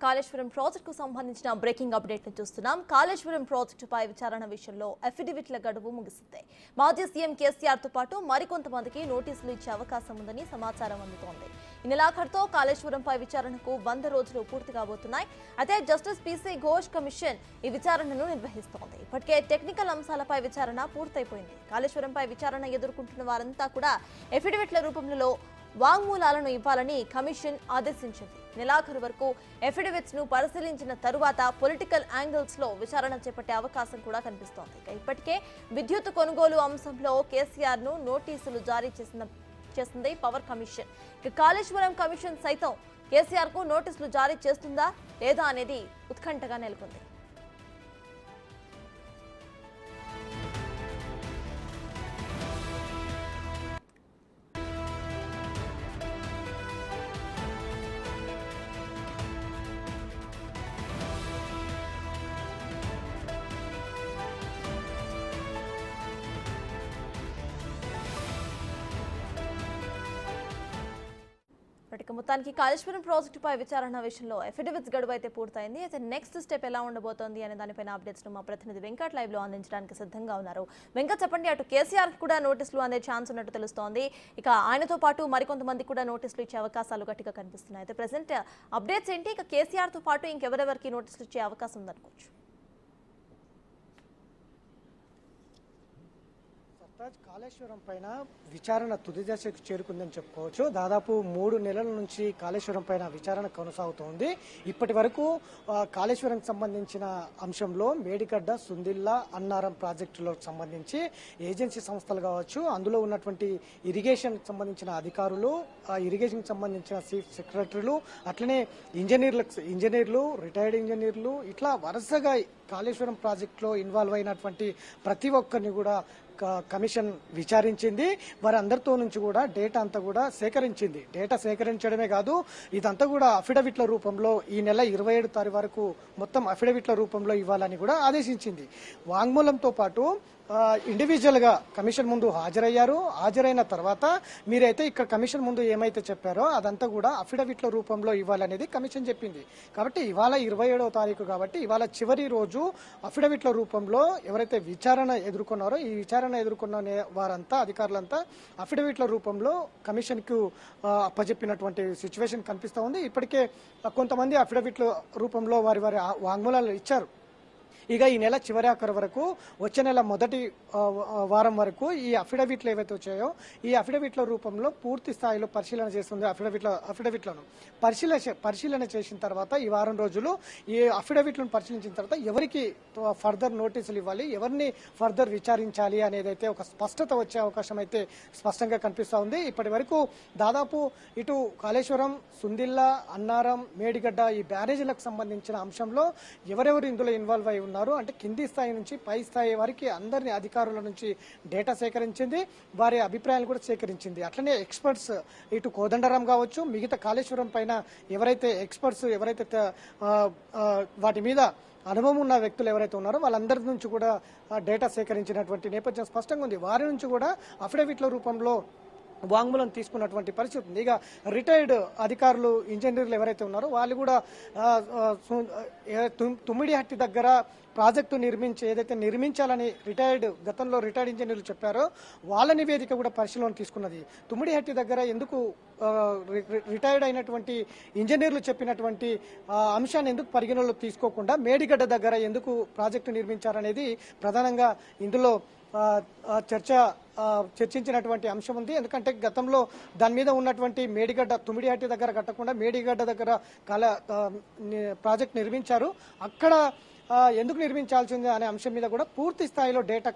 కాళేశ్వరం ప్రాజెక్టుకు సంబంధించిన breaking update ను చూస్తున్నాం. కాళేశ్వరం ప్రాజెక్టుపై విచారణ విషయంలో అఫిడవిట్ల గడువు ముగిసింది. మాజీ సీఎం కేసీఆర్ తో పాటు మరికొంతమందికి నోటీసులు ఇచ్చే అవకాశం ఉందని సమాచారం అందుతోంది. ఈ నెలాఖరుతో కాళేశ్వరంపై విచారణకు 100 రోజులు పూర్తి కాబోతున్నాయి. అయితే జస్టిస్ పీసీ ఘోష్ కమిషన్ ఈ విచారణను నిర్వహిస్తోంది. ఇప్పటికే టెక్నికల్ అంశాలపై విచారణ పూర్తయిపోయింది. కాళేశ్వరంపై విచారణ ఎదుర్కొంటున్న వారంతా కూడా అఫిడవిట్ల రూపంలో వాంగ్మూలాలను ఇవ్వాలని కమిషన్ ఆదేశించింది. నెలాఖరు వరకు అఫిడవిట్స్ ను పరిశీలించిన తరువాత పొలిటికల్ యాంగిల్స్ లో విచారణ చేపట్టే అవకాశం కూడా కనిపిస్తోంది. ఇప్పటికే విద్యుత్ కొనుగోలు అంశంలో కేసీఆర్ ను నోటీసులు జారీ చేసింది పవర్ కమిషన్. కాళేశ్వరం కమిషన్ సైతం కేసీఆర్ కు నోటీసులు జారీ చేస్తుందా లేదా అనేది ఉత్కంఠగా నెలకొంది. మొత్తానికి కాళేశ్వరం ప్రాజెక్టుపై విచారణ విషయంలో అఫిడవిట్స్ గడువు అయితే పూర్తయింది. అయితే నెక్స్ట్ స్టెప్ ఎలా ఉండబోతోంది అనే దానిపైన అప్డేట్స్ ను మా ప్రతినిధి వెంకట్ లైవ్ లో అందించడానికి సిద్ధంగా ఉన్నారు. వెంకట్, చెప్పండి, అటు కేసీఆర్ కి కూడా నోటీసులు అందే ఛాన్స్ ఉన్నట్టు తెలుస్తోంది. ఇక ఆయనతో పాటు మరికొంతమంది కూడా నోటీసులు ఇచ్చే అవకాశాలు గట్టిగా కనిపిస్తున్నాయి. అయితే ప్రెసెంట్ అప్డేట్స్ ఏంటి? ఇక కేసీఆర్ తో పాటు ఇంకెవరెవరికి నోటీసులు ఇచ్చే అవకాశం ఉందనుకోవచ్చు? కాళేశ్వరం పైన విచారణ తుది దశకు చేరుకుందని చెప్పుకోవచ్చు. దాదాపు 3 నెలల నుంచి కాళేశ్వరం పైన విచారణ కొనసాగుతోంది. ఇప్పటి వరకు కాళేశ్వరంకి సంబంధించిన అంశంలో మేడిగడ్డ, సుందిల్లా, అన్నారం ప్రాజెక్టులకు సంబంధించి ఏజెన్సీ సంస్థలు కావచ్చు, అందులో ఉన్నటువంటి ఇరిగేషన్ సంబంధించిన అధికారులు, ఇరిగేషన్ సంబంధించిన చీఫ్ సెక్రటరీలు, అట్లనే ఇంజనీర్లు, రిటైర్డ్ ఇంజనీర్లు, ఇట్లా వరుసగా కాళేశ్వరం ప్రాజెక్టులో ఇన్వాల్వ్ అయినటువంటి ప్రతి ఒక్కరిని కూడా కమిషన్ విచారించింది. వారందరితో నుంచి కూడా డేటా అంతా కూడా సేకరించింది. డేటా సేకరించడమే కాదు, ఇదంతా కూడా అఫిడవిట్ల రూపంలో ఈ నెల 27 తారీఖు వరకు మొత్తం అఫిడవిట్ల రూపంలో ఇవ్వాలని కూడా ఆదేశించింది. వాంగ్మూలంతో పాటు ఇండివిజువల్ గా కమిషన్ ముందు హాజరయ్యారు. హాజరైన తర్వాత మీరైతే ఇక్కడ కమిషన్ ముందు ఏమైతే చెప్పారో అదంతా కూడా అఫిడవిట్ల రూపంలో ఇవ్వాలనేది కమిషన్ చెప్పింది. కాబట్టి ఇవాళ 27వ తారీఖు కాబట్టి ఇవాళ చివరి రోజు అఫిడవిట్ల రూపంలో ఎవరైతే విచారణ ఎదుర్కొన్నారో ఈ విచారణ ఎదుర్కొన్న వారంతా అధికారులంతా అఫిడవిట్ల రూపంలో కమిషన్ కు అప్పచెప్పినటువంటి సిచ్యువేషన్ కనిపిస్తా ఉంది. ఇప్పటికే కొంతమంది అఫిడవిట్ల రూపంలో వారి వాంగ్మూలాలు ఇచ్చారు. ఇక ఈ నెల చివరి ఆఖరు వరకు, వచ్చే నెల మొదటి వారం వరకు ఈ అఫిడవిట్లు ఏవైతే వచ్చాయో ఈ అఫిడవిట్ల రూపంలో పూర్తి స్థాయిలో పరిశీలన చేస్తుంది. అఫిడవిట్లను పరిశీలన చేసిన తర్వాత ఈ వారం రోజులు ఈ అఫిడవిట్లను పరిశీలించిన తర్వాత ఎవరికి ఫర్దర్ నోటీసులు ఇవ్వాలి, ఎవరిని ఫర్దర్ విచారించాలి అనేదైతే ఒక స్పష్టత వచ్చే అవకాశం అయితే స్పష్టంగా కనిపిస్తూ ఉంది. ఇప్పటి వరకు దాదాపు ఇటు కాళేశ్వరం, సుందిల్లా, అన్నారం, మేడిగడ్డ ఈ బ్యారేజీలకు సంబంధించిన అంశంలో ఎవరెవరు ఇందులో ఇన్వాల్వ్ అయి ఉన్నారు అంటే కింది స్థాయి నుంచి పై స్థాయి వరకు అందరినీ అధికారుల నుంచి డేటా సేకరించింది. వారి అభిప్రాయాలు కూడా సేకరించింది. అట్లనే ఎక్స్పర్ట్స్ ఇటు కోదండరాం కావచ్చు, మిగతా కాళేశ్వరం పైన ఎవరైతే ఎక్స్పర్ట్స్ ఎవరైతే వాటి మీద అనుభవం ఉన్న వ్యక్తులు ఎవరైతే ఉన్నారో వాళ్ళందరి నుంచి కూడా డేటా సేకరించినటువంటి నేపథ్యం స్పష్టంగా ఉంది. వారి నుంచి కూడా అఫిడవిట్ల రూపంలో వాంగ్మూలం తీసుకున్నటువంటి పరిస్థితి ఉంది. ఇక రిటైర్డ్ అధికారులు, ఇంజనీర్లు ఎవరైతే ఉన్నారో వాళ్ళు కూడా తుమ్మిడిహట్టి దగ్గర ప్రాజెక్టు ఏదైతే నిర్మించాలని గతంలో రిటైర్డ్ ఇంజనీర్లు చెప్పారో వాళ్ళ నివేదిక కూడా పరిశీలన తీసుకున్నది. తుమ్మిడిహట్టి దగ్గర ఎందుకు రిటైర్డ్ అయినటువంటి ఇంజనీర్లు చెప్పినటువంటి అంశాన్ని ఎందుకు పరిగణలోకి తీసుకోకుండా మేడిగడ్డ దగ్గర ఎందుకు ప్రాజెక్టు నిర్మించారనేది ప్రధానంగా ఇందులో చర్చించినటువంటి అంశం ఉంది. ఎందుకంటే గతంలో దాని మీద ఉన్నటువంటి మేడిగడ్డ, తుమ్మిడిహట్టి దగ్గర కట్టకుండా మేడిగడ్డ దగ్గర ప్రాజెక్ట్ నిర్మించారు. అక్కడ ఎందుకు నిర్మించాల్సింది అనే అంశం మీద కూడా పూర్తి స్థాయిలో డేటా